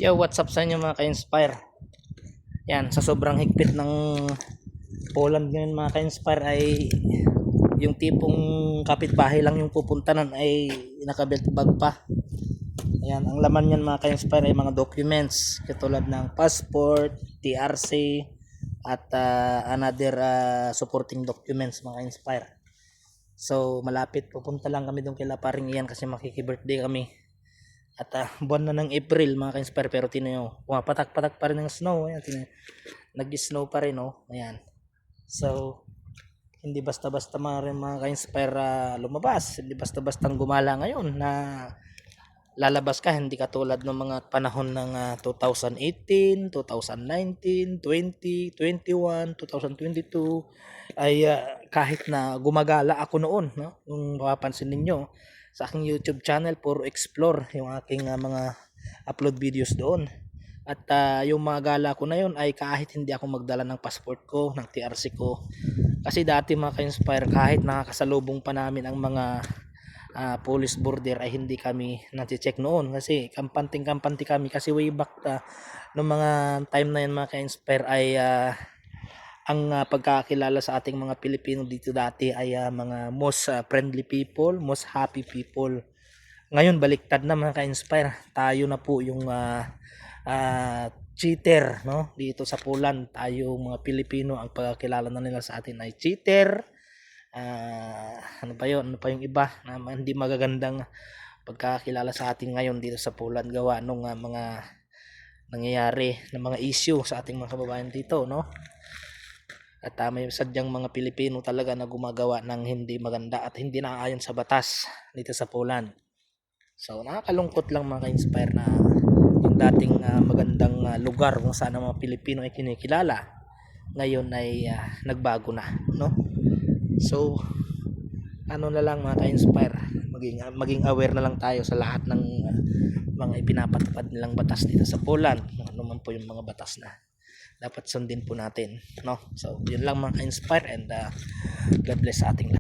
Yo, what's up sa inyo mga ka-inspire? Yan, sa sobrang higpit ng Poland ngayon mga ka-inspire ay yung tipong kapitbahay lang yung pupuntanan ay nakabelt bag pa. Ayan, ang laman niyan mga ka-inspire ay mga documents katulad ng passport, TRC at another supporting documents mga ka-inspire. So malapit, pupunta lang kami doon kay Laparing iyan kasi makiki-birthday kami. At buwan na ng April mga ka-inspire, pero tinayo pumapatak-patak pa rin ng snow. Ayan, nag-snow pa rin, oh. Ayan. So hindi basta-basta mga ka-inspire lumabas, hindi basta-bastang gumala ngayon na lalabas ka, hindi katulad ng mga panahon ng 2018, 2019, 20, 21, 2022 ay kahit na gumagala ako noon, no? Kung mapapansin ninyo sa aking YouTube channel, puro explore yung aking mga upload videos doon. At yung mga gala ko na yun ay kahit hindi ako magdala ng passport ko, ng TRC ko. Kasi dati mga ka-inspire, kahit nakakasalubong pa namin ang mga police border ay hindi kami nati-check noon kasi kampante kami kasi way back noong mga time na yan mga ka-inspire ay ang pagkakilala sa ating mga Pilipino dito dati ay mga most friendly people, most happy people. Ngayon baliktad na mga ka-inspire. Tayo na po yung cheater, no? Dito sa Poland, tayo mga Pilipino ang pagkakilala na nila sa atin ay cheater. Ano pa yun? Ano pa yung iba na hindi magagandang pagkakilala sa atin ngayon dito sa Poland gawa nung mga nangyayari na mga issue sa ating mga kababayan dito, no? At may sadyang mga Pilipino talaga na gumagawa ng hindi maganda at hindi naaayon sa batas dito sa Poland. So nakakalungkot lang mga ka-inspire na yung dating magandang lugar kung saan ang mga Pilipino ay kinikilala ngayon ay nagbago na, no? So ano na lang mga ka-inspire, maging aware na lang tayo sa lahat ng mga ipinapatupad nilang batas dito sa Poland. Ano man po yung mga batas na dapat sundin po natin, no? So yun lang mga ka-inspire, and God bless sa ating lahat.